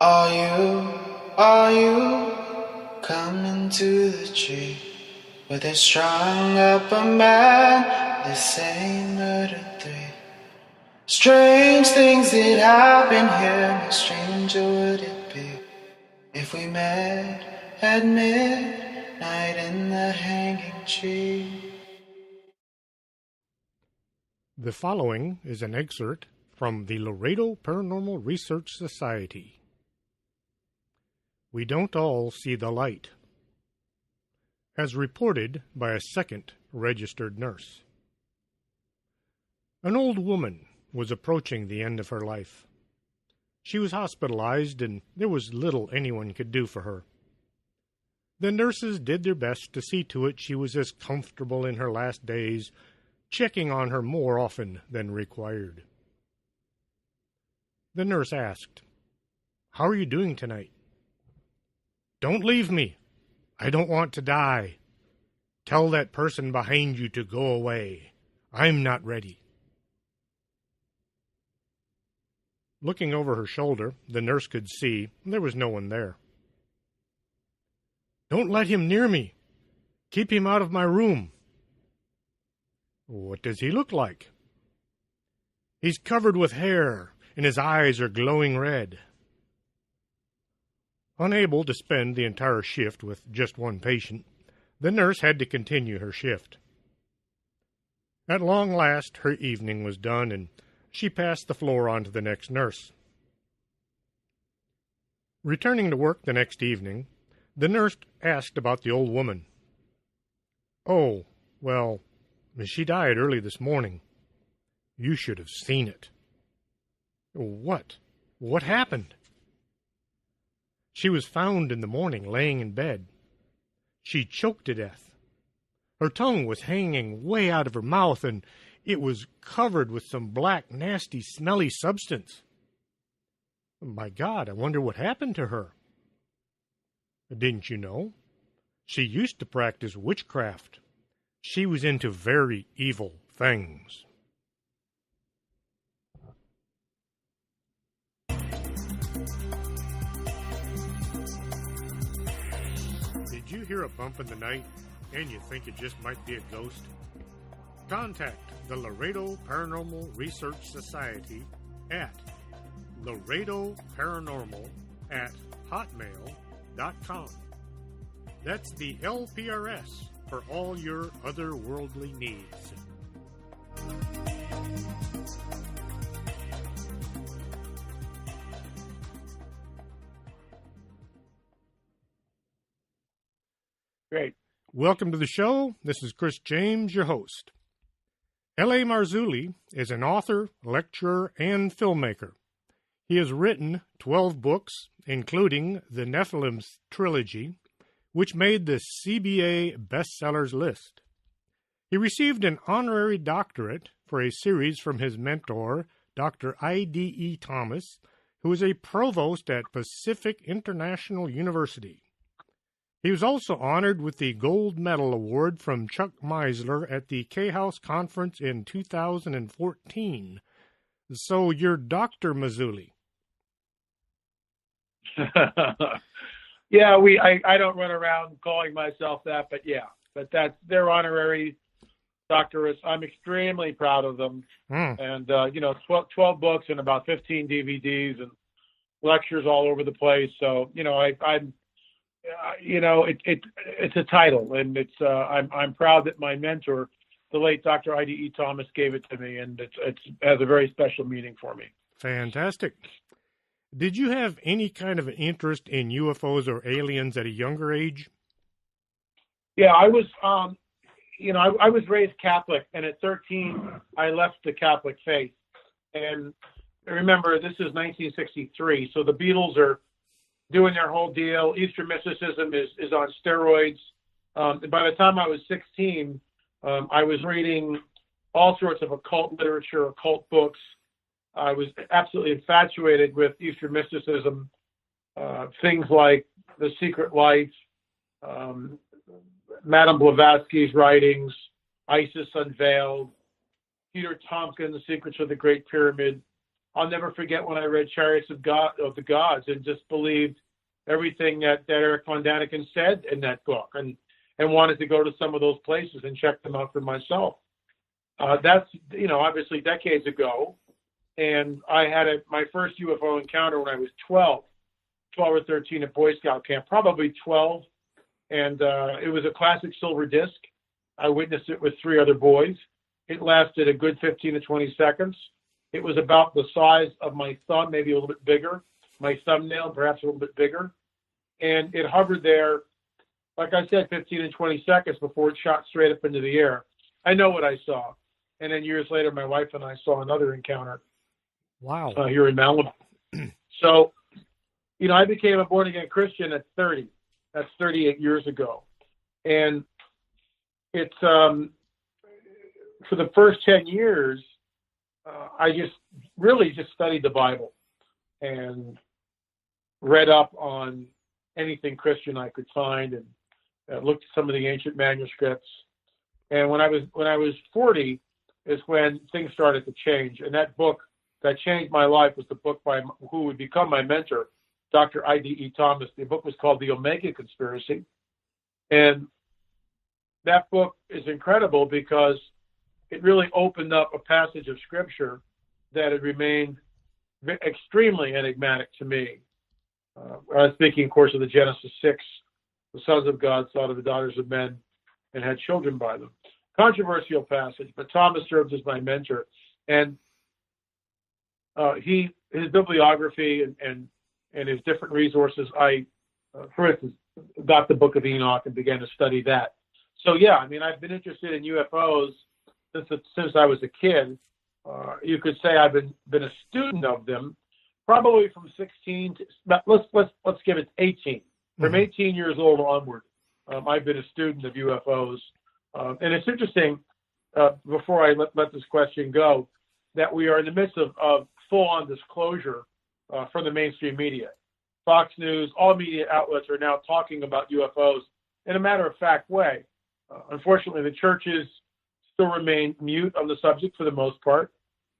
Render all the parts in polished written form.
Are you coming to the tree where they strung up a man, the same murder three? Strange things did happen here, no stranger would it be if we met at midnight in the hanging tree. The following is an excerpt from the Laredo Paranormal Research Society. We don't all see the light. As reported by a second registered nurse. An old woman was approaching the end of her life. She was hospitalized, and there was little anyone could do for her. The nurses did their best to see to it she was as comfortable in her last days, checking on her more often than required. The nurse asked, "How are you doing tonight?" "Don't leave me. I don't want to die. Tell that person behind you to go away. I'm not ready." Looking over her shoulder, the nurse could see there was no one there. "Don't let him near me. Keep him out of my room." "What does he look like?" "He's covered with hair, and his eyes are glowing red." Unable to spend the entire shift with just one patient, the nurse had to continue her shift. At long last, her evening was done, and she passed the floor on to the next nurse. Returning to work the next evening, the nurse asked about the old woman. "Oh, well, she died early this morning. You should have seen it." "What? What happened?" "She was found in the morning laying in bed. She choked to death. Her tongue was hanging way out of her mouth, and it was covered with some black, nasty, smelly substance. My God, I wonder what happened to her." "Didn't you know? She used to practice witchcraft. She was into very evil things." Did you hear a bump in the night and you think it just might be a ghost? Contact the Laredo Paranormal Research Society at laredoparanormal@hotmail.com. That's the LPRS for all your otherworldly needs. Great. Welcome to the show. This is Chris James, your host. A Marzulli is an author, lecturer, and filmmaker. He has written 12 books, including the Nephilim trilogy, which made the CBA bestsellers list. He received an honorary doctorate for a series from his mentor, Dr. I.D.E. Thomas, who is a provost at Pacific International University. He was also honored with the Gold Medal Award from Chuck Meisler at the K-House Conference in 2014. So you're Dr. Marzulli. Yeah, I don't run around calling myself that, but that's their honorary doctorates. I'm extremely proud of them. And 12 books and about 15 DVDs and lectures all over the place. So it's a title, and I'm proud that my mentor, the late Dr. I.D.E. Thomas, gave it to me, and it has a very special meaning for me. Fantastic. Did you have any kind of an interest in UFOs or aliens at a younger age? Yeah, I was. I was raised Catholic, and at 13, I left the Catholic faith. And remember, this is 1963, so the Beatles are doing their whole deal. Eastern mysticism is on steroids. By the time I was 16, I was reading all sorts of occult literature, occult books. I was absolutely infatuated with Eastern mysticism, things like The Secret Life, Madame Blavatsky's writings, Isis Unveiled, Peter Tompkins' Secrets of the Great Pyramid. I'll never forget when I read Chariots of the Gods, and just believed everything that Eric von Daniken said in that book, and wanted to go to some of those places and check them out for myself. That's, obviously decades ago. And I had my first UFO encounter when I was 12 or 13 at Boy Scout camp, probably 12. And it was a classic silver disc. I witnessed it with 3 other boys. It lasted a good 15 to 20 seconds. It was about the size of my thumb, maybe a little bit bigger. My thumbnail, perhaps a little bit bigger. And it hovered there, like I said, 15 and 20 seconds before it shot straight up into the air. I know what I saw. And then years later, my wife and I saw another encounter. Wow. Here in Malibu. So, I became a born-again Christian at 30. That's 38 years ago. And it's, for the first 10 years, I just studied the Bible and read up on anything Christian I could find, and looked at some of the ancient manuscripts. And when I was 40 is when things started to change. And that book that changed my life was the book by who would become my mentor, Dr. I.D.E. Thomas. The book was called The Omega Conspiracy. And that book is incredible because it really opened up a passage of Scripture that had remained extremely enigmatic to me. I was speaking, of course, of the Genesis 6, the sons of God thought of the daughters of men and had children by them. Controversial passage, but Thomas served as my mentor. And his bibliography and his different resources, I, for instance, got the Book of Enoch and began to study that. So, yeah, I've been interested in UFOs since I was a kid. You could say I've been a student of them, probably from 16 to, let's give it 18. From 18 years old onward, I've been a student of UFOs. And it's interesting, before I let this question go, that we are in the midst of full-on disclosure from the mainstream media. Fox News, all media outlets are now talking about UFOs in a matter-of-fact way. Unfortunately, the churches still remain mute on the subject for the most part,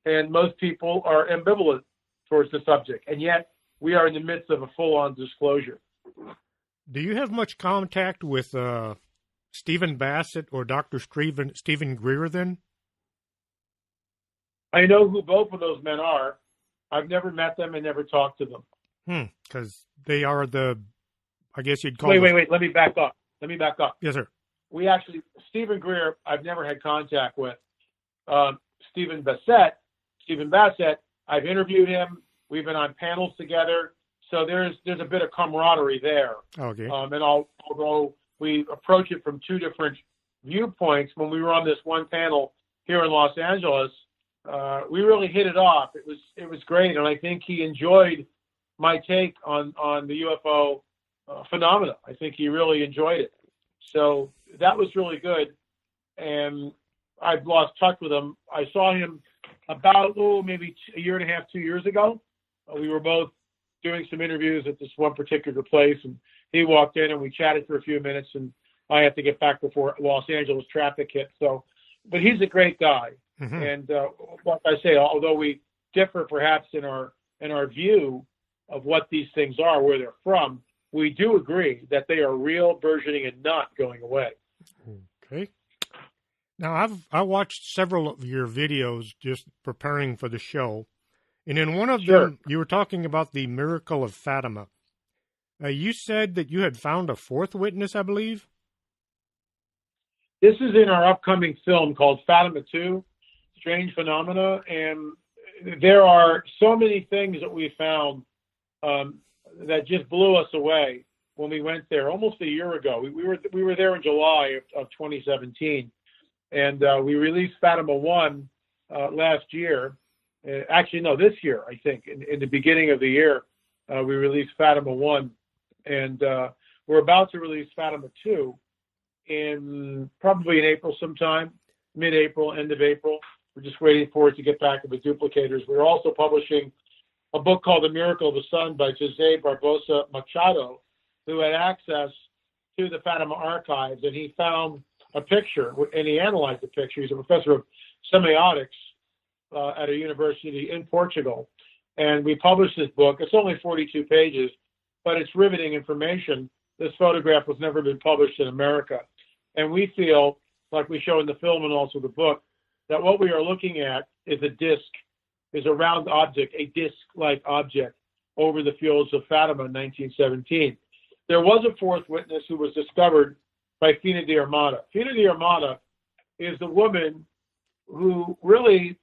and most people are ambivalent towards the subject. And yet, we are in the midst of a full-on disclosure. Do you have much contact with Stephen Bassett or Dr. Stephen Greer then? I know who both of those men are. I've never met them and never talked to them. Because they are I guess you'd call Wait. Let me back up. Yes, sir. We actually, Stephen Greer, I've never had contact with. Stephen Bassett, I've interviewed him. We've been on panels together. So there's a bit of camaraderie there. Okay. And although we approach it from 2 different viewpoints, when we were on this one panel here in Los Angeles, we really hit it off. It was great, and I think he enjoyed my take on the UFO phenomena. I think he really enjoyed it. So that was really good, and I've lost touch with him. I saw him about maybe a year and a half, 2 years ago. We were both doing some interviews at this one particular place, and he walked in and we chatted for a few minutes, and I had to get back before Los Angeles traffic hit. So, but he's a great guy. Mm-hmm. And like I say, although we differ perhaps in our view of what these things are, where they're from, we do agree that they are real, burgeoning, and not going away. Okay. Now, I watched several of your videos just preparing for the show, and in one of them, you were talking about the miracle of Fatima. You said that you had found a 4th witness, I believe? This is in our upcoming film called Fatima II, Strange Phenomena, and there are so many things that we found that just blew us away when we went there almost a year ago. We were there in July of 2017, and we released Fatima I last year. Actually, no, this year, I think. In the beginning of the year, we released Fatima I, and we're about to release Fatima II probably in April sometime, mid-April, end of April. We're just waiting for it to get back to the duplicators. We're also publishing a book called The Miracle of the Sun by Jose Barbosa Machado, who had access to the Fatima archives, and he found a picture, and he analyzed the picture. He's a professor of semiotics at a university in Portugal. And we published this book. It's only 42 pages, but it's riveting information. This photograph has never been published in America. And we feel, like we show in the film and also the book, that what we are looking at is a disc, is a round object, a disc-like object over the fields of Fatima in 1917. There was a fourth witness who was discovered by Fina di Armada. Fina di Armada is the woman who really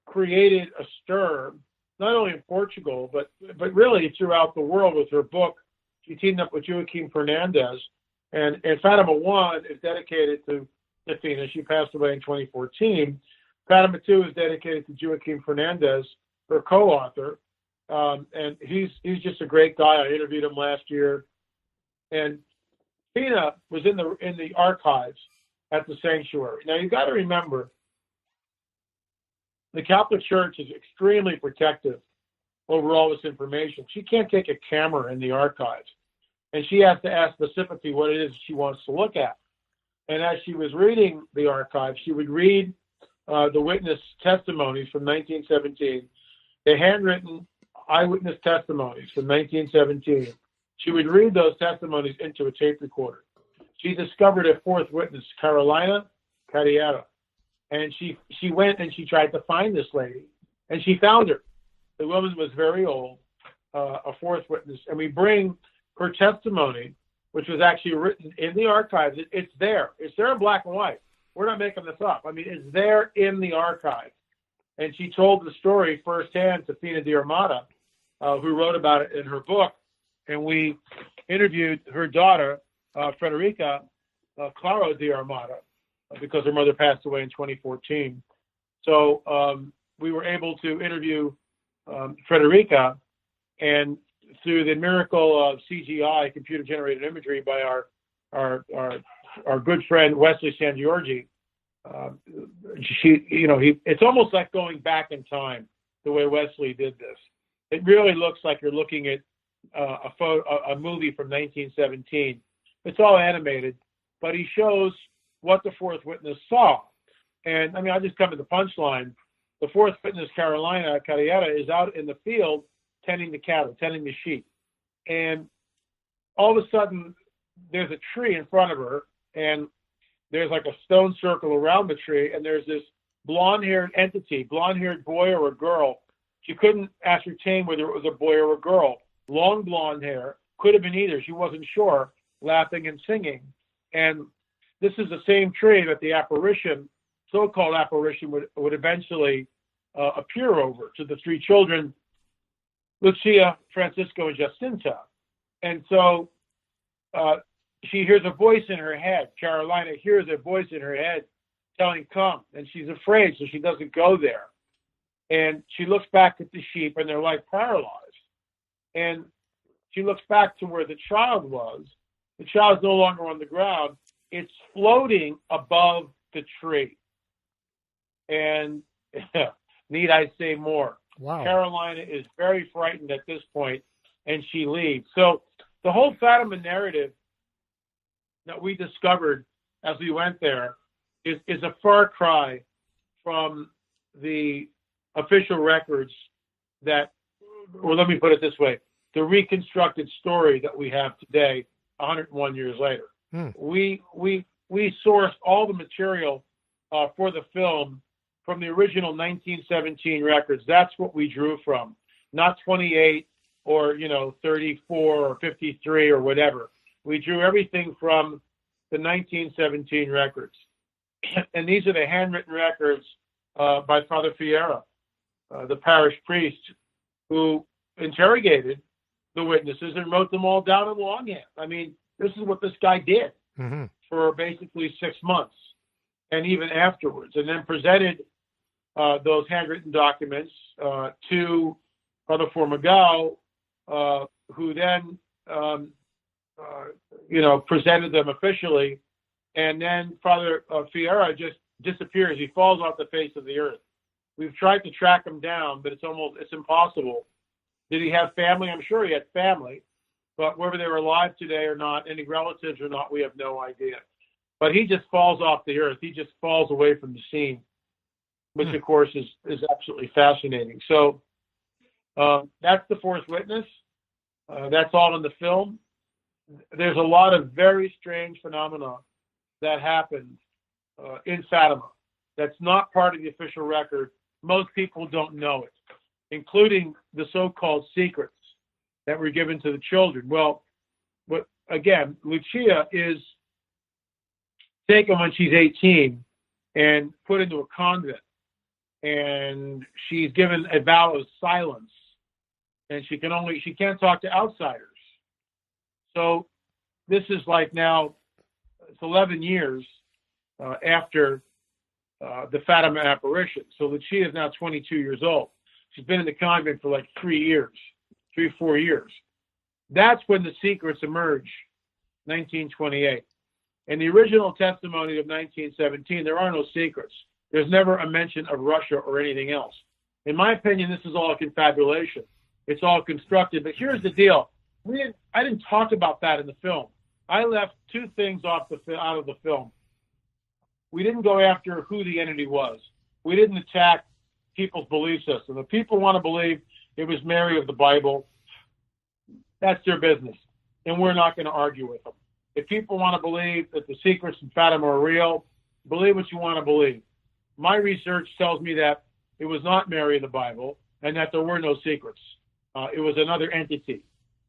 created a stir, not only in Portugal, but really throughout the world with her book. She teamed up with Joaquim Fernandez, and Fatima I is dedicated to Fina. She passed away in 2014. Fatima II is dedicated to Joaquim Fernandez, her co-author, and he's just a great guy. I interviewed him last year, and Fina was in the archives at the sanctuary. Now you got to remember, the Catholic Church is extremely protective over all this information. She can't take a camera in the archives, and she has to ask specifically what it is she wants to look at. And as she was reading the archives, she would read the witness testimonies from 1917, the handwritten eyewitness testimonies from 1917. She would read those testimonies into a tape recorder. She discovered a fourth witness, Carolina Carriera, and she went and she tried to find this lady, and she found her. The woman was very old, a fourth witness, and we bring her testimony, which was actually written in the archives. It's there. It's there in black and white. We're not making this up. I mean, it's there in the archive. And she told the story firsthand to Fina di Armada, who wrote about it in her book. And we interviewed her daughter, Frederica Claro di Armada, because her mother passed away in 2014. So we were able to interview Frederica, and through the miracle of CGI, computer-generated imagery, by our good friend Wesley Sangiorgi, it's almost like going back in time the way Wesley did this. It really looks like you're looking at a movie from 1917. It's all animated, but he shows what the fourth witness saw. And I mean, I'll just come to the punchline. The fourth witness, Carolina Carriera, is out in the field tending the cattle, tending the sheep. And all of a sudden, there's a tree in front of her, and there's like a stone circle around the tree, and there's this blonde-haired entity, blonde-haired boy or a girl. She couldn't ascertain whether it was a boy or a girl. Long blonde hair, could have been either. She wasn't sure, laughing and singing. And this is the same tree that the apparition, so-called apparition, would eventually appear over to the three children, Lucia, Francisco, and Jacinta. And so she hears a voice in her head. Carolina hears a voice in her head telling, come. And she's afraid, so she doesn't go there. And she looks back at the sheep, and they're like paralyzed. And she looks back to where the child was. The child's no longer on the ground. It's floating above the tree. And need I say more? Wow. Carolina is very frightened at this point, and she leaves. So the whole Fatima narrative that we discovered as we went there is a far cry from the official records that, or let me put it this way, the reconstructed story that we have today, 101 years later. We sourced all the material for the film from the original 1917 records. That's what we drew from, not 28 or 34 or 53 or whatever. We drew everything from the 1917 records, and these are the handwritten records by Father Fiera, the parish priest, who interrogated the witnesses and wrote them all down in longhand. I mean, this is what this guy did for basically 6 months, and even afterwards, and then presented those handwritten documents to Father Formigao, who then, presented them officially, and then Father Fiera just disappears. He falls off the face of the earth. We've tried to track him down, but it's impossible. Did he have family? I'm sure he had family, but whether they were alive today or not, any relatives or not, we have no idea. But he just falls off the earth. He just falls away from the scene, which of course is absolutely fascinating. So That's the fourth witness. That's all in the film. There's a lot of very strange phenomena that happened in Fatima. That's not part of the official record. Most people don't know it, including the so-called secrets that were given to the children. Well, again, Lucia is taken when she's 18 and put into a convent, and she's given a vow of silence, and she can't talk to outsiders. So this is like now, it's 11 years after the Fatima apparition. So Lucia is now 22 years old. She's been in the convent for like 3 or 4 years. That's when the secrets emerge, 1928. In the original testimony of 1917, there are no secrets. There's never a mention of Russia or anything else. In my opinion, this is all a confabulation. It's all constructed. But here's the deal. I didn't talk about that in the film. I left two things out of the film. We didn't go after who the entity was. We didn't attack people's belief system. If people want to believe it was Mary of the Bible, that's their business, and we're not going to argue with them. If people want to believe that the secrets in Fatima are real, believe what you want to believe. My research tells me that it was not Mary of the Bible and that there were no secrets. It was another entity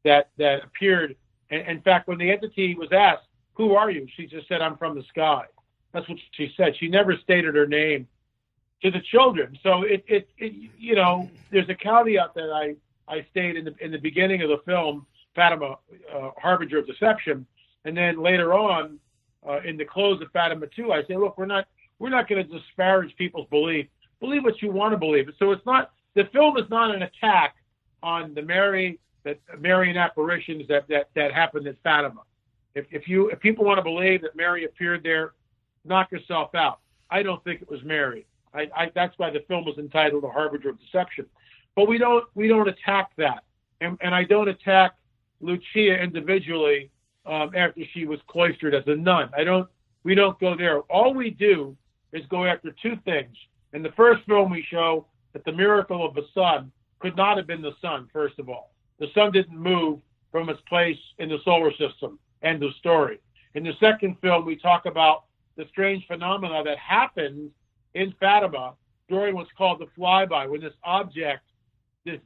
that appeared. And in fact, when the entity was asked, "Who are you?" she just said, "I'm from the sky." That's what she said. She never stated her name to the children. So there's a caveat that I stated in the beginning of the film, Fatima, Harbinger of Deception, and then later on in the close of Fatima II, I say, look, we're not going to disparage people's belief. Believe what you want to believe. So the film is not an attack on the Marian apparitions that happened at Fatima. If people want to believe that Mary appeared there, knock yourself out. I don't think it was Mary. That's why the film was entitled "The Harbinger of Deception." But we don't attack that, and I don't attack Lucia individually after she was cloistered as a nun. We don't go there. All we do is go after two things. In the first film, we show that the miracle of the sun could not have been the sun. First of all, the sun didn't move from its place in the solar system. End of story. In the second film, we talk about the strange phenomena that happened in Fatima during what's called the flyby, when this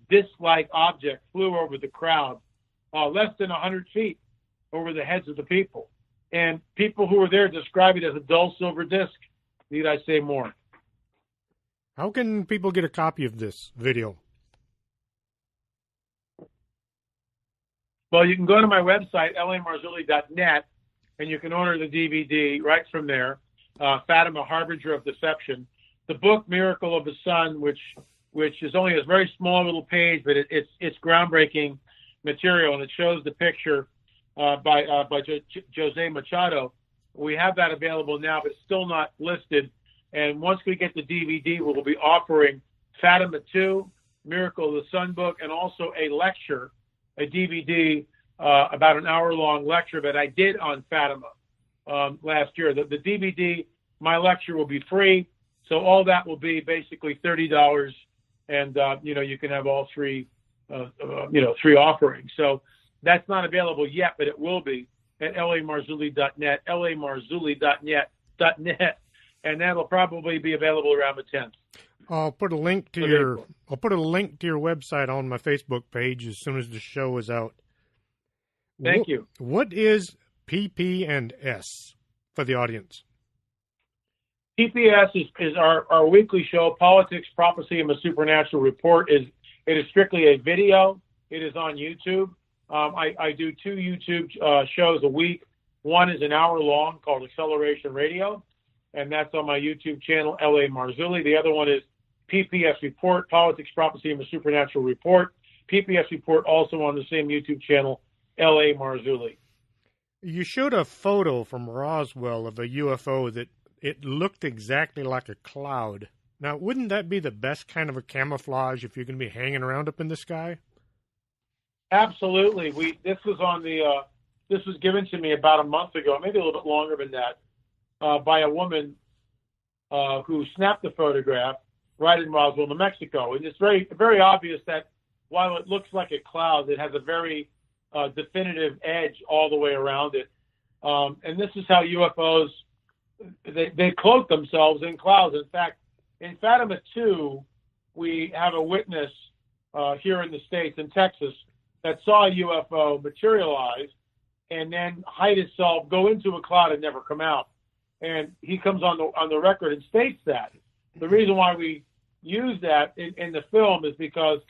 disc-like object flew over the crowd, less than 100 feet over the heads of the people. And people who were there describe it as a dull silver disc. Need I say more? How can people get a copy of this video? Well, you can go to my website, lamarzulli.net, and you can order the DVD right from there, Fatima, Harbinger of Deception. The book, Miracle of the Sun, which is only a very small little page, but it's groundbreaking material, and it shows the picture by Jose Machado. We have that available now, but it's still not listed. And once we get the DVD, we'll be offering Fatima II, Miracle of the Sun book, and also a lecture, a DVD, about an hour-long lecture that I did on Fatima last year. The DVD, my lecture will be free, so all that will be basically $30, and you can have all three offerings. So that's not available yet, but it will be at lamarzulli.net, lamarzulli.net, and that'll probably be available around the 10th. I'll put a link to your website on my Facebook page as soon as the show is out. Thank you. What is PP&S for the audience? PPS is our weekly show, Politics, Prophecy, and the Supernatural Report. It is strictly a video. It is on YouTube. I do two YouTube shows a week. One is an hour long called Acceleration Radio, and that's on my YouTube channel, A Marzulli. The other one is PPS Report, Politics, Prophecy, and the Supernatural Report. PPS Report also on the same YouTube channel, A Marzulli. You showed a photo from Roswell of a UFO that it looked exactly like a cloud. Now, wouldn't that be the best kind of a camouflage if you're going to be hanging around up in the sky? Absolutely. This was given to me about a month ago, maybe a little bit longer than that, by a woman who snapped the photograph right in Roswell, New Mexico. And it's very, very obvious that while it looks like a cloud, it has a very definitive edge all the way around it. And this is how UFOs, they cloak themselves in clouds. In fact, in Fatima II, we have a witness here in the States, in Texas, that saw a UFO materialize and then hide itself, go into a cloud and never come out. And he comes on the record and states that. The reason why we use that in the film is because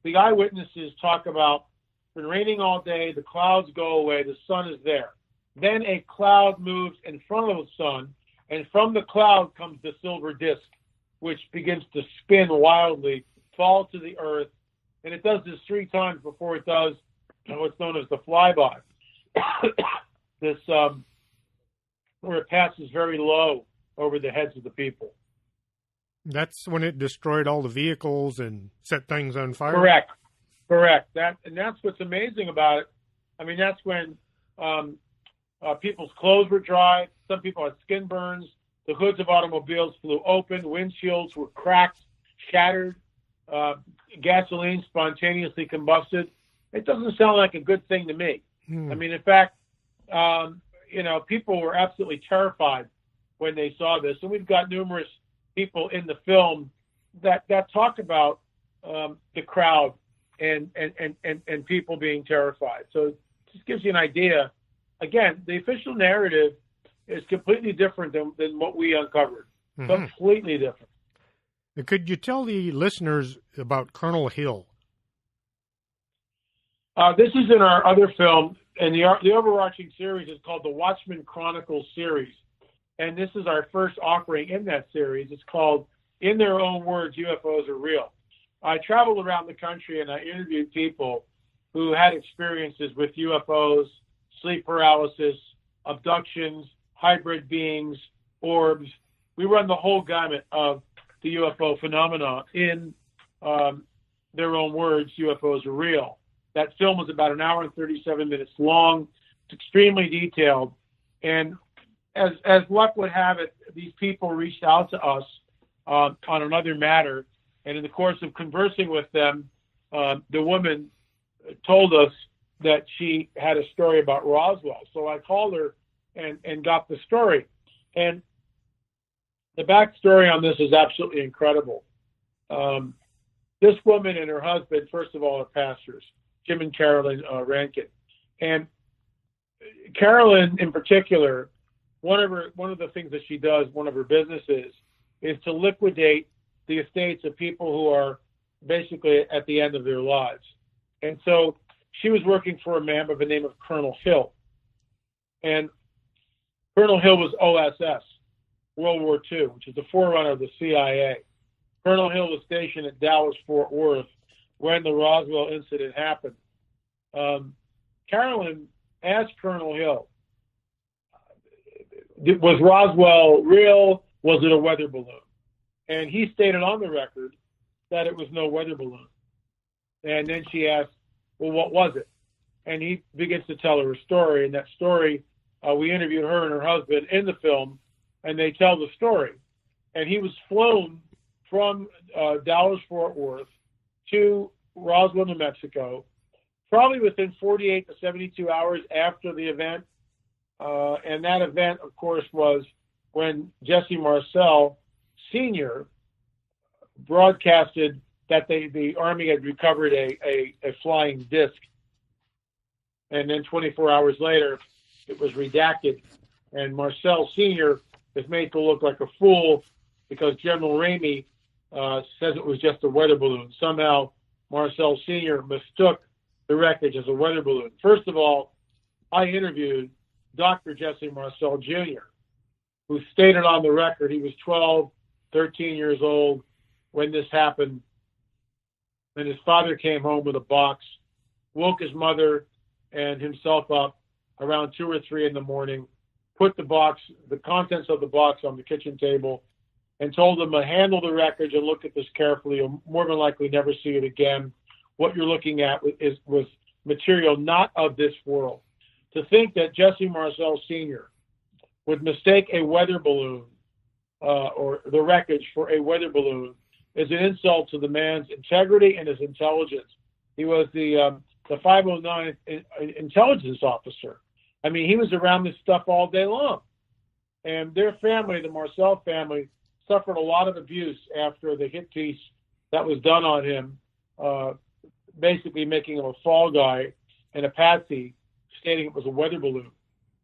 the eyewitnesses talk about it's been raining all day, the clouds go away, the sun is there. Then a cloud moves in front of the sun, and from the cloud comes the silver disc, which begins to spin wildly, fall to the earth, and it does this 3 times before it does what's known as the flyby. This where it passes very low over the heads of the people. That's when it destroyed all the vehicles and set things on fire? Correct. That's what's amazing about it. I mean, that's when people's clothes were dry. Some people had skin burns. The hoods of automobiles flew open. Windshields were cracked, shattered. Gasoline spontaneously combusted. It doesn't sound like a good thing to me. I mean, in fact, people were absolutely terrified when they saw this. And we've got numerous people in the film that talk about the crowd and people being terrified. So it just gives you an idea. Again, the official narrative is completely different than what we uncovered. Completely different. Could you tell the listeners about Colonel Hill? This is in our other film, and the overarching series is called the Watchmen Chronicles series. And this is our first offering in that series. It's called, In Their Own Words, UFOs Are Real. I traveled around the country and I interviewed people who had experiences with UFOs, sleep paralysis, abductions, hybrid beings, orbs. We run the whole gamut of the UFO phenomena in their own words, UFOs Are Real. That film was about 1 hour and 37 minutes long. It's extremely detailed. And as luck would have it, these people reached out to us on another matter. And in the course of conversing with them, the woman told us that she had a story about Roswell. So I called her and got the story. And the backstory on this is absolutely incredible. This woman and her husband, first of all, are pastors, Jim and Carolyn Rankin. And Carolyn, in particular, one of the things that she does, one of her businesses, is to liquidate the estates of people who are basically at the end of their lives. And so she was working for a man by the name of Colonel Hill. And Colonel Hill was OSS, World War II, which is the forerunner of the CIA. Colonel Hill was stationed at Dallas, Fort Worth, when the Roswell incident happened. Carolyn asked Colonel Hill, was Roswell real? Was it a weather balloon? And he stated on the record that it was no weather balloon. And then she asked, well, what was it? And he begins to tell her a story. And that story, we interviewed her and her husband in the film, and they tell the story. And he was flown from Dallas, Fort Worth to Roswell, New Mexico, probably within 48 to 72 hours after the event. And that event, of course, was when Jesse Marcel Sr. broadcasted that the Army had recovered a flying disc. And then 24 hours later, it was redacted. And Marcel Sr. is made to look like a fool because General Ramey says it was just a weather balloon. Somehow, Marcel Sr. mistook the wreckage as a weather balloon. First of all, I interviewed Dr. Jesse Marcel Jr., who stated on the record he was 12, 13 years old when this happened. And his father came home with a box, woke his mother and himself up around 2 or 3 in the morning, put the contents of the box on the kitchen table, and told them to handle the wreckage and look at this carefully. You'll more than likely never see it again. What you're looking at was material not of this world. To think that Jesse Marcel Sr. would mistake a weather balloon or the wreckage for a weather balloon is an insult to the man's integrity and his intelligence. He was the 509 intelligence officer. I mean, he was around this stuff all day long. And their family, the Marcel family, suffered a lot of abuse after the hit piece that was done on him, basically making him a fall guy and a patsy, stating it was a weather balloon.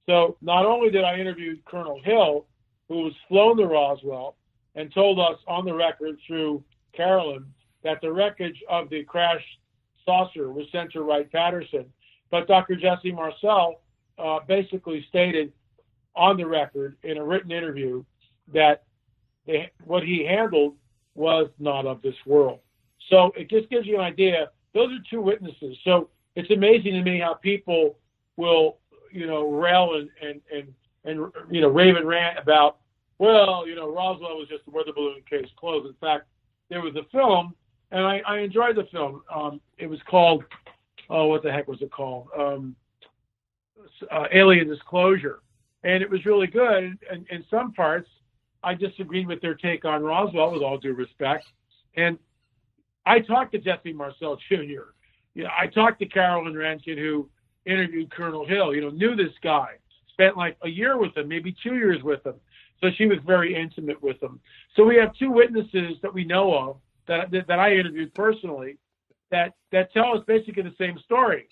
So not only did I interview Colonel Hill, who was flown to Roswell, and told us on the record through Carolyn that the wreckage of the crashed saucer was sent to Wright-Patterson, but Dr. Jesse Marcel basically stated on the record in a written interview that what he handled was not of this world. So it just gives you an idea. Those are two witnesses. So it's amazing to me how people will, rail and rave and rant about, well, Roswell was just a weather balloon, case closed. In fact, there was a film, and I enjoyed the film. It was called, what the heck was it called? Alien Disclosure. And it was really good. And in some parts, I disagreed with their take on Roswell, with all due respect. And I talked to Jesse Marcel Jr. I talked to Carolyn Rankin, who interviewed Colonel Hill, knew this guy, spent like a year with him, maybe 2 years with him. So she was very intimate with him. So we have two witnesses that we know of that I interviewed personally that tell us basically the same story.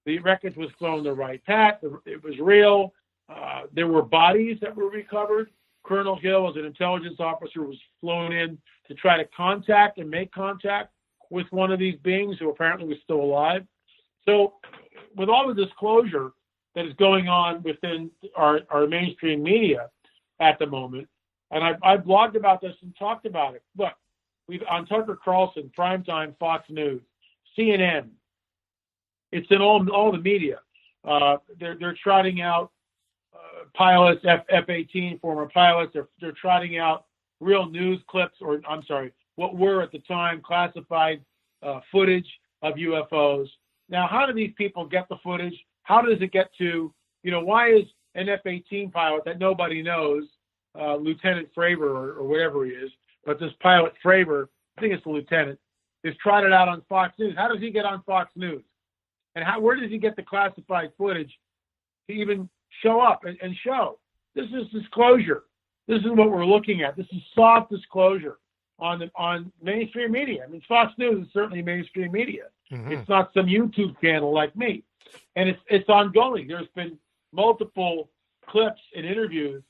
The wreckage was flown to Wright-Pat. It was real. There were bodies that were recovered. Colonel Hill, as an intelligence officer, was flown in to try to contact and make contact with one of these beings who apparently was still alive. So with all the disclosure that is going on within our mainstream media at the moment, and I've blogged about this and talked about it. Look, we've on Tucker Carlson, Primetime, Fox News, CNN. It's in all the media. They're trotting out pilots, F-18 former pilots. They're trotting out real news clips, or I'm sorry, what were at the time classified footage of UFOs. Now, how do these people get the footage? How does it get to, why is an F-18 pilot that nobody knows, Lieutenant Fravor or whatever he is, but this pilot Fravor, I think it's the lieutenant, is trotted out on Fox News. How does he get on Fox News? And where does he get the classified footage to even show up and show? This is disclosure. This is what we're looking at. This is soft disclosure on mainstream media. I mean, Fox News is certainly mainstream media. Mm-hmm. It's not some YouTube channel like me. And it's ongoing. There's been multiple clips and interviews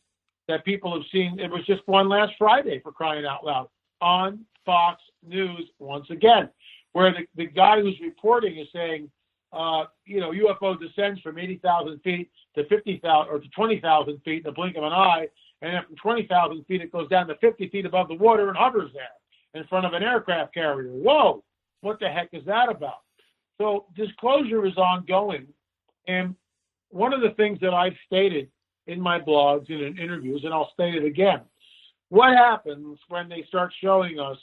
that people have seen. It was just one last Friday, for crying out loud, on Fox News once again, where the guy who's reporting is saying, UFO descends from 80,000 feet to 50,000 or to 20,000 feet in the blink of an eye. And then from 20,000 feet, it goes down to 50 feet above the water and hovers there in front of an aircraft carrier. Whoa, what the heck is that about? So disclosure is ongoing. And one of the things that I've stated in my blogs and in interviews, and I'll state it again, what happens when they start showing us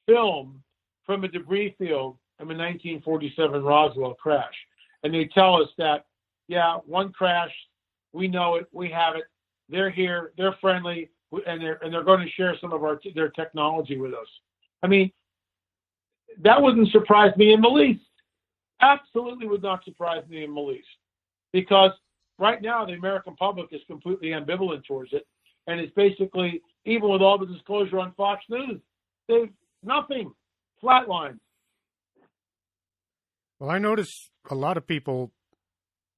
film from a debris field from a 1947 Roswell crash? And they tell us that, yeah, one crash, we know it, we have it, they're here, they're friendly, and they're going to share some of their technology with us. I mean, that wouldn't surprise me in the least. Absolutely would not surprise me in the least. Because right now the American public is completely ambivalent towards it. And it's basically, even with all the disclosure on Fox News, they've nothing, flatline. Well, I notice a lot of people,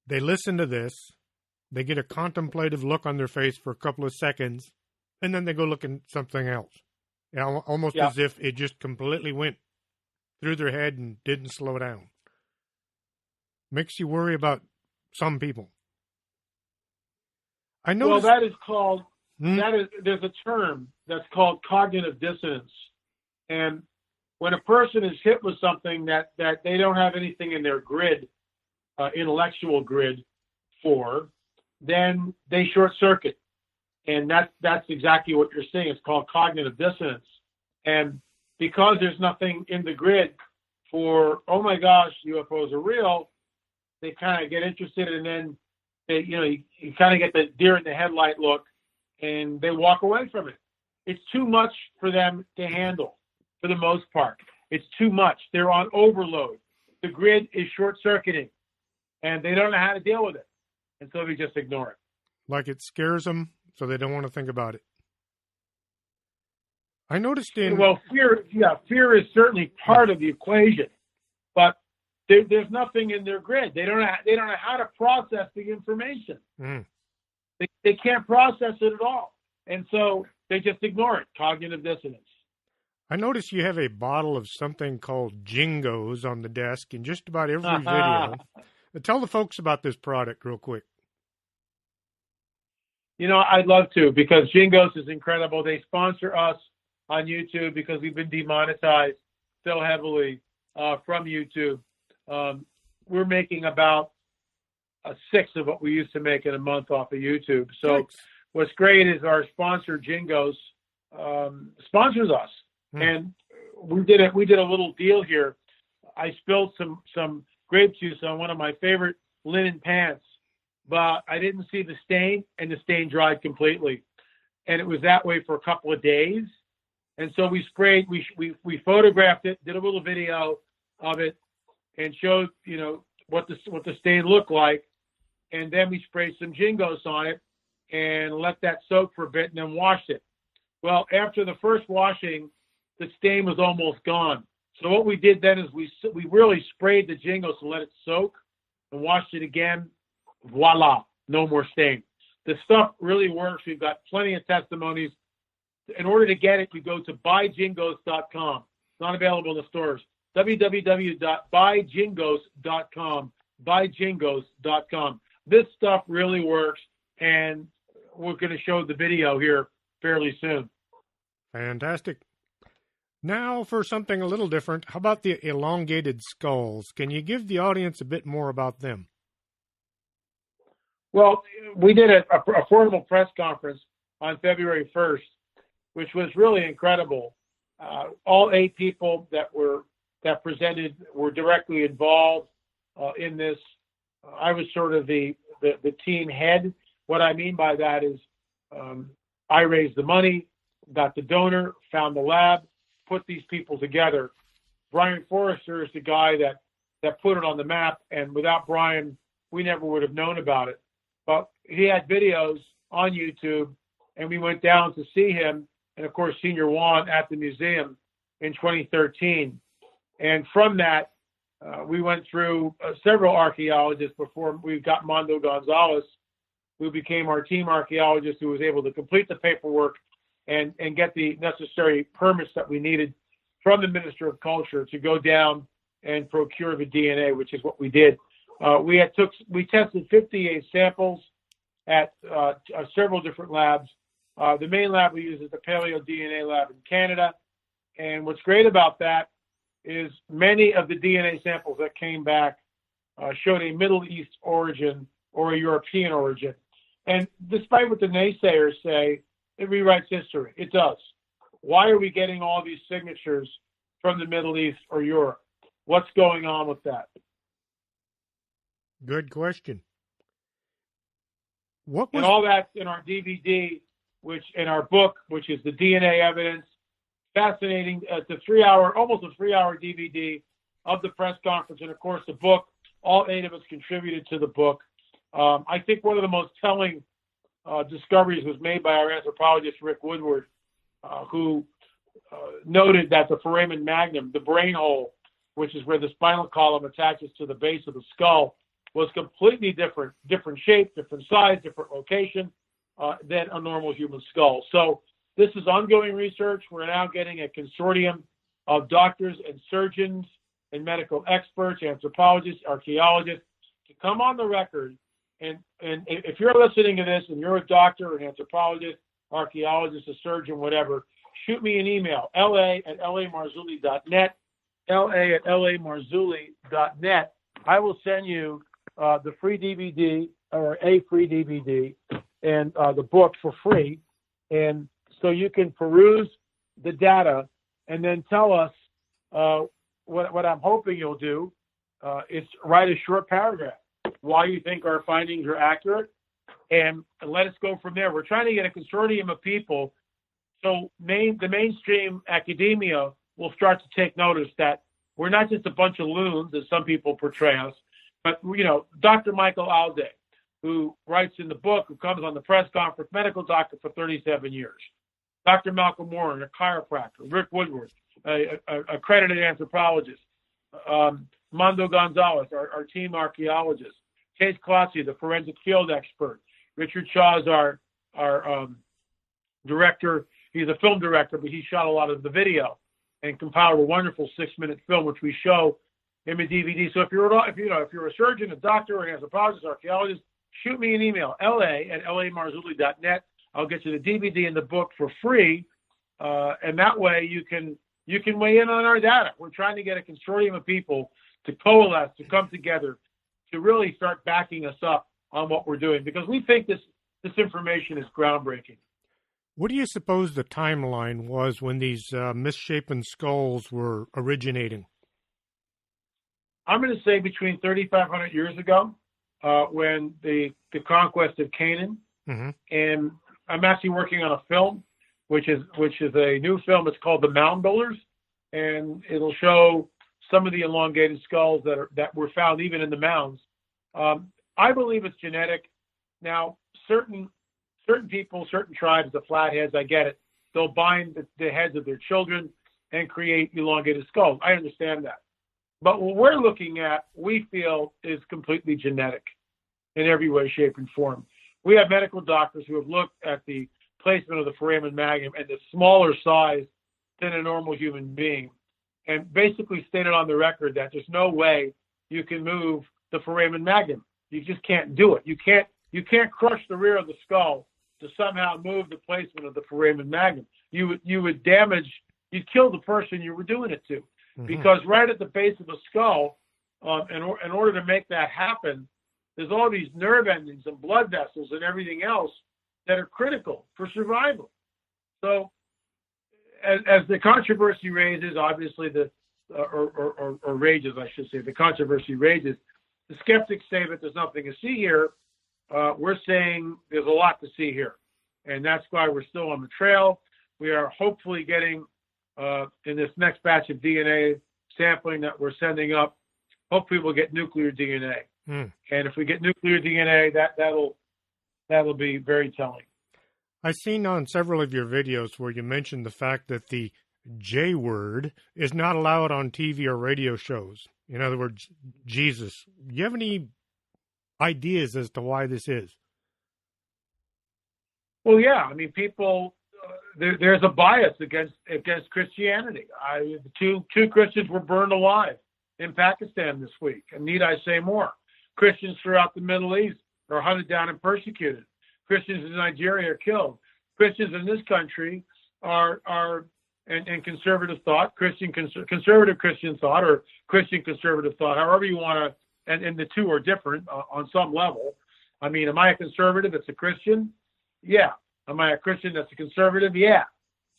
they listen to this, they get a contemplative look on their face for a couple of seconds, and then they go look at something else. Almost as if it just completely went through their head and didn't slow down. Makes you worry about some people. I know. Well, that is called, there's a term that's called cognitive dissonance. And when a person is hit with something that they don't have anything in their grid, intellectual grid for, then they short circuit. And that's exactly what you're seeing. It's called cognitive dissonance. And because there's nothing in the grid for, oh my gosh, UFOs are real, they kind of get interested, and then they, you kind of get the deer in the headlight look, and they walk away from it. It's too much for them to handle for the most part. It's too much. They're on overload. the grid is short-circuiting, and they don't know how to deal with it, and so they just ignore it. Like it scares them, so they don't want to think about it. I noticed Well, fear is certainly part of the equation, but there's nothing in their grid. They don't know how to process the information. They can't process it at all, and so they just ignore it. Cognitive dissonance. I noticed you have a bottle of something called Jingos on the desk in just about every video. Tell the folks about this product real quick. I'd love to, because Jingos is incredible. They sponsor us on YouTube because we've been demonetized so heavily from YouTube. We're making about a sixth of what we used to make in a month off of YouTube. So what's great is our sponsor Jingos sponsors us. And we did a little deal here. I spilled some grape juice on one of my favorite linen pants, but I didn't see the stain, and the stain dried completely. And it was that way for a couple of days. And so we sprayed, we photographed it, did a little video of it, and showed, what the stain looked like. And then we sprayed some Jingos on it and let that soak for a bit and then washed it. Well, after the first washing, the stain was almost gone. So what we did then is we really sprayed the Jingos and let it soak and washed it again. Voila, no more stain. The stuff really works. We've got plenty of testimonies. In order to get it, you go to buyjingos.com. It's not available in the stores. www.buyjingos.com. Buyjingos.com. This stuff really works, and we're going to show the video here fairly soon. Fantastic. Now for something a little different. How about the elongated skulls? Can you give the audience a bit more about them? Well, we did a formal press conference on February 1st, which was really incredible. All 8 people that presented were directly involved in this. I was sort of the team head. What I mean by that is I raised the money, got the donor, found the lab, put these people together. Brian Forrester is the guy that put it on the map, and without Brian, we never would have known about it. But he had videos on YouTube, and we went down to see him, and of course, Senior Juan at the museum in 2013. And from that, we went through several archaeologists before we got Mondo Gonzalez, who became our team archaeologist, who was able to complete the paperwork and get the necessary permits that we needed from the Minister of Culture to go down and procure the DNA, which is what we did. We tested 58 samples at several different labs. The main lab we use is the Paleo DNA lab in Canada. And what's great about that is many of the DNA samples that came back showed a Middle East origin or a European origin. And despite what the naysayers say, it rewrites history. It does. Why are we getting all these signatures from the Middle East or Europe? What's going on with that? Good question. And all that's in our DVD, in our book, which is the DNA evidence. Fascinating. It's almost a 3-hour DVD of the press conference, and of course the book. All 8 of us contributed to the book. I think one of the most telling discoveries was made by our anthropologist Rick Woodward, who noted that the foramen magnum, the brain hole, which is where the spinal column attaches to the base of the skull, was completely different shape, different size, different location than a normal human skull. So this is ongoing research. We're now getting a consortium of doctors and surgeons and medical experts, anthropologists, archaeologists, to come on the record. And if you're listening to this and you're a doctor, an anthropologist, archaeologist, a surgeon, whatever, shoot me an email, la@lamarzulli.net, la@lamarzulli.net. I will send you the free DVD or a free DVD and the book for free. And so you can peruse the data and then tell us what I'm hoping you'll do is write a short paragraph why you think our findings are accurate, and let us go from there. We're trying to get a consortium of people so the mainstream academia will start to take notice that we're not just a bunch of loons, as some people portray us, but, Dr. Michael Alday, who writes in the book, who comes on the press conference, medical doctor for 37 years. Dr. Malcolm Warren, a chiropractor. Rick Woodward, a accredited anthropologist. Mondo Gonzalez, our team archaeologist. Case Clossie, the forensic field expert. Richard Shaw is our director. He's a film director, but he shot a lot of the video and compiled a wonderful 6-minute film, which we show in the DVD. So if you're a surgeon, a doctor, an anthropologist, archaeologist, shoot me an email, la@lamarzulli.net. I'll get you the DVD and the book for free, and that way you can weigh in on our data. We're trying to get a consortium of people to coalesce, to come together, to really start backing us up on what we're doing, because we think this information is groundbreaking. What do you suppose the timeline was when these misshapen skulls were originating? I'm going to say between 3,500 years ago, when the conquest of Canaan, and I'm actually working on a film, which is a new film. It's called The Mound Builders, and it'll show some of the elongated skulls that were found even in the mounds. I believe it's genetic. Now, certain people, certain tribes, the flatheads, I get it. They'll bind the heads of their children and create elongated skulls. I understand that. But what we're looking at, we feel, is completely genetic in every way, shape, and form. We have medical doctors who have looked at the placement of the foramen magnum and the smaller size than a normal human being, and basically stated on the record that there's no way you can move the foramen magnum. You just can't do it. You can't crush the rear of the skull to somehow move the placement of the foramen magnum. You would damage, you'd kill the person you were doing it to. Because right at the base of the skull, in order to make that happen, there's all these nerve endings and blood vessels and everything else that are critical for survival. So, as the controversy raises, obviously or rages, I should say, the controversy rages. The skeptics say that there's nothing to see here. We're saying there's a lot to see here, and that's why we're still on the trail. We are hopefully getting in this next batch of DNA sampling that we're sending up, hopefully we'll get nuclear DNA. And if we get nuclear DNA, that'll be very telling. I've seen on several of your videos where you mentioned the fact that the J word is not allowed on TV or radio shows. In other words, Jesus. Do you have any ideas as to why this is? Well, yeah. I mean, people, there's a bias against Christianity. Two Christians were burned alive in Pakistan this week. And need I say more? Christians throughout the Middle East are hunted down and persecuted. Christians in Nigeria are killed. Christians in this country are and conservative thought, conservative Christian thought, or Christian conservative thought, however you want to, and the two are different on some level. I mean, am I a conservative that's a Christian? Yeah. Am I a Christian that's a conservative? Yeah.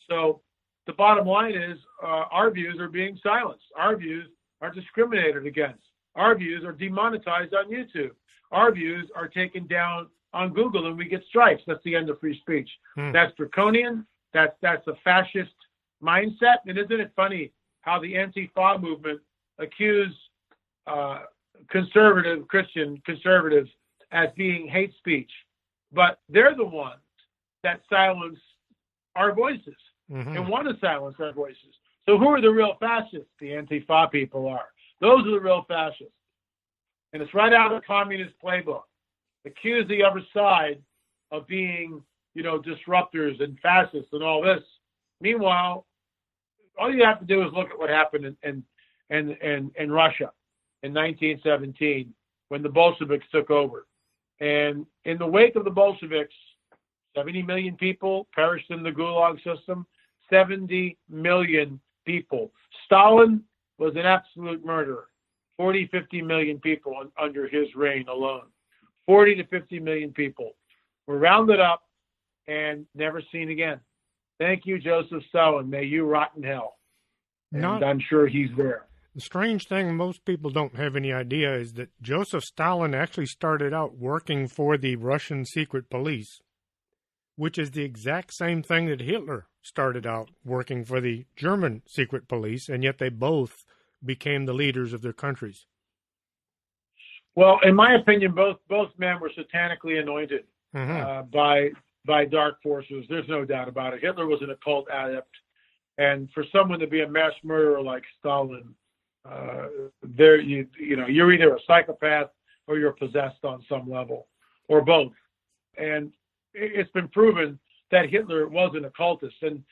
So the bottom line is our views are being silenced. Our views are discriminated against. Our views are demonetized on YouTube. Our views are taken down on Google and we get strikes. That's the end of free speech. That's draconian. That's a fascist mindset. And isn't it funny how the Antifa movement accused Christian conservatives as being hate speech, but they're the ones that silence our voices and want to silence our voices. So who are the real fascists? The Antifa people are. Those are the real fascists. And it's right out of the communist playbook. Accuse the other side of being, disruptors and fascists and all this. Meanwhile, all you have to do is look at what happened in Russia in 1917 when the Bolsheviks took over. And in the wake of the Bolsheviks, 70 million people perished in the Gulag system. 70 million people. Stalin was an absolute murderer. 40, 50 million people under his reign alone. 40 to 50 million people were rounded up and never seen again. Thank you, Joseph Stalin. May you rot in hell. And I'm sure he's there. The strange thing most people don't have any idea is that Joseph Stalin actually started out working for the Russian secret police, which is the exact same thing that Hitler started out working for the German secret police, and yet they both became the leaders of their countries? Well, in my opinion, both men were satanically anointed by dark forces. There's no doubt about it. Hitler was an occult adept, and for someone to be a mass murderer like Stalin, you're either a psychopath or you're possessed on some level, or both. And it's been proven that Hitler was an occultist. And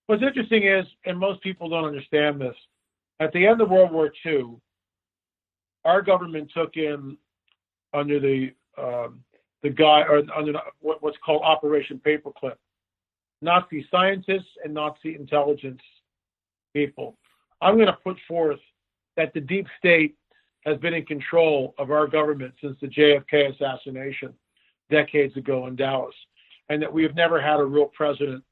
what's interesting is, and most people don't understand this, at the end of World War II, our government took in under what's called Operation Paperclip, Nazi scientists and Nazi intelligence people. I'm going to put forth that the deep state has been in control of our government since the JFK assassination decades ago in Dallas, and that we have never had a real president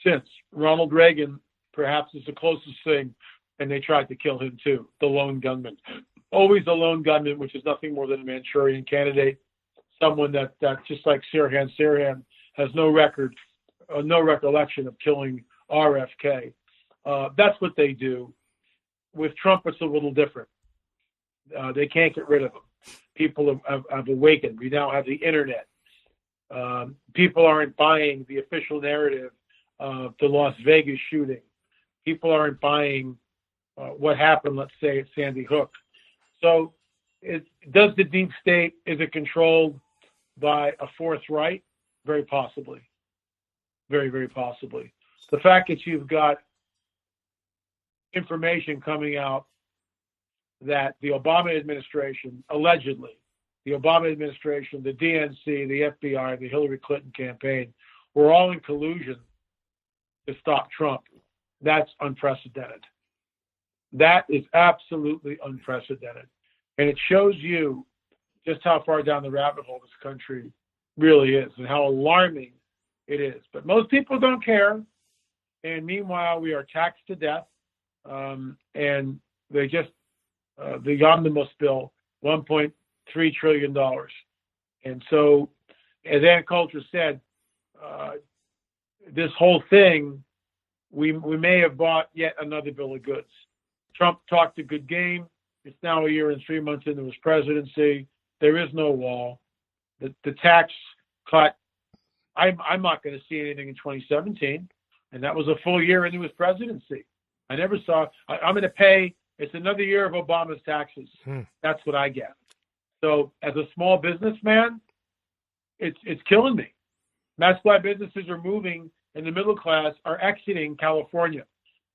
since. Ronald Reagan perhaps is the closest thing, and they tried to kill him too, the lone gunman. Always the lone gunman, which is nothing more than a Manchurian candidate, someone that just like Sirhan has no recollection of killing RFK. That's what they do. With Trump, it's a little different. They can't get rid of him. People have awakened. We now have the internet. People aren't buying the official narrative of the Las Vegas shooting. People aren't buying what happened, let's say, at Sandy Hook. So does the deep state, is it controlled by a fourth right? Very possibly. Very, very possibly. The fact that you've got information coming out that the Obama administration, allegedly, the Obama administration, the DNC, the FBI, the Hillary Clinton campaign, were all in collusion to stop Trump. That's unprecedented. That is absolutely unprecedented. And it shows you just how far down the rabbit hole this country really is and how alarming it is. But most people don't care. And meanwhile, we are taxed to death. And they just, the omnibus bill, $1.3 trillion. And so, as Ann Coulter said, this whole thing, we may have bought yet another bill of goods. Trump talked a good game. It's now a year and 3 months into his presidency. There is no wall. The tax cut, I'm not going to see anything in 2017. And that was a full year into his presidency. I never saw, I'm going to pay, it's another year of Obama's taxes. That's what I get. So as a small businessman, it's killing me. That's why businesses are moving and the middle class are exiting California.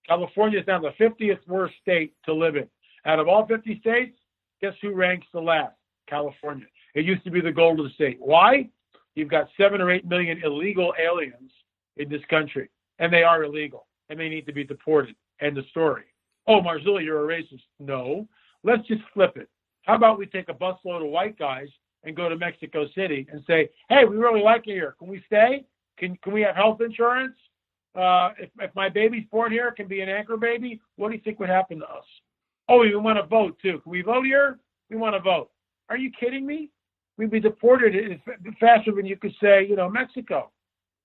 California is now the 50th worst state to live in. Out of all 50 states, guess who ranks the last? California. It used to be the golden state. Why? You've got 7 or 8 million illegal aliens in this country, and they are illegal, and they need to be deported. End of story. Oh, Marzulli, you're a racist. No. Let's just flip it. How about we take a busload of white guys and go to Mexico City and say, hey, we really like it here. Can we stay? Can we have health insurance? If my baby's born here, it can be an anchor baby. What do you think would happen to us? Oh, we want to vote too. Can we vote here? We want to vote. Are you kidding me? We'd be deported faster than you could say, Mexico.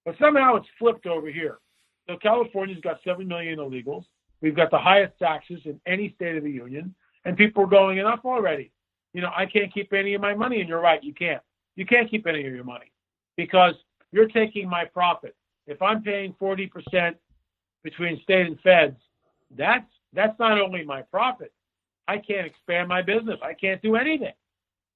But somehow it's flipped over here. So California's got 7 million illegals. We've got the highest taxes in any state of the union, and people are going enough already. I can't keep any of my money, and you're right, you can't. You can't keep any of your money because you're taking my profit. If I'm paying 40% between state and feds, that's not only my profit. I can't expand my business. I can't do anything.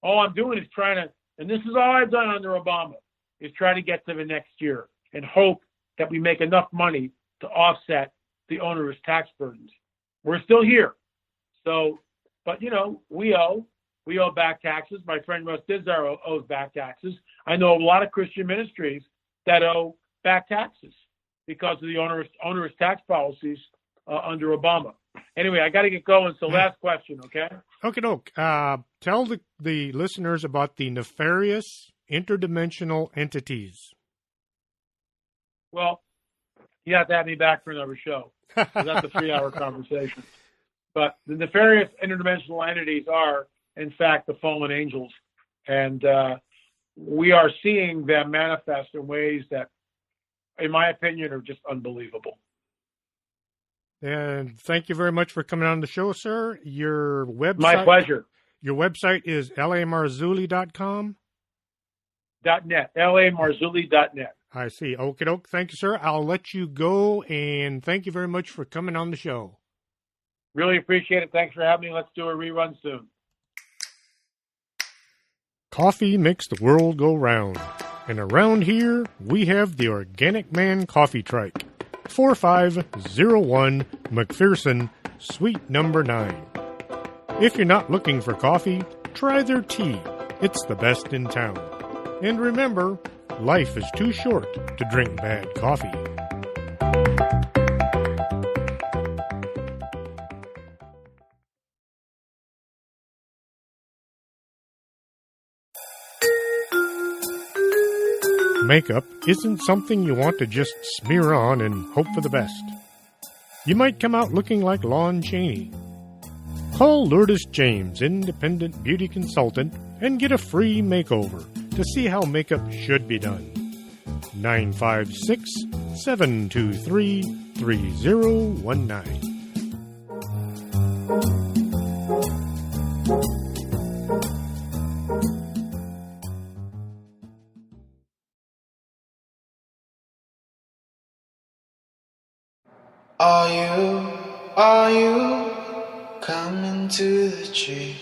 All I'm doing is trying to, and this is all I've done under Obama, is try to get to the next year and hope that we make enough money to offset the onerous tax burdens. We're still here. So, but we owe back taxes. My friend Russ Dizdar owes back taxes. I know a lot of Christian ministries that owe back taxes because of the onerous tax policies under Obama. Anyway, I got to get going. So last question, okay? Okay, doke. Tell the listeners about the nefarious interdimensional entities. Well, you have to have me back for another show. That's a 3-hour conversation. But the nefarious interdimensional entities are, in fact, the fallen angels. And we are seeing them manifest in ways that, in my opinion, are just unbelievable. And thank you very much for coming on the show, sir. Your website, My pleasure. Your website is lamarzulli.com? .net, lamarzulli.net. I see. Okie doke. Thank you, sir. I'll let you go, and thank you very much for coming on the show. Really appreciate it. Thanks for having me. Let's do a rerun soon. Coffee makes the world go round. And around here, we have the Organic Man Coffee Trike. 4501 McPherson, Suite number 9. If you're not looking for coffee, try their tea. It's the best in town. And remember, life is too short to drink bad coffee. Makeup isn't something you want to just smear on and hope for the best. You might come out looking like Lon Chaney. Call Lourdes James, independent beauty consultant, and get a free makeover to see how makeup should be done. 956-723-3019. Are you coming to the tree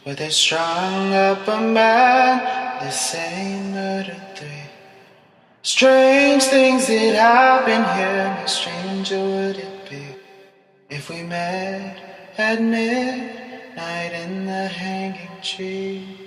where they strung up a man, the same murder 3? Strange things that happen here, how stranger would it be if we met at midnight in the hanging tree?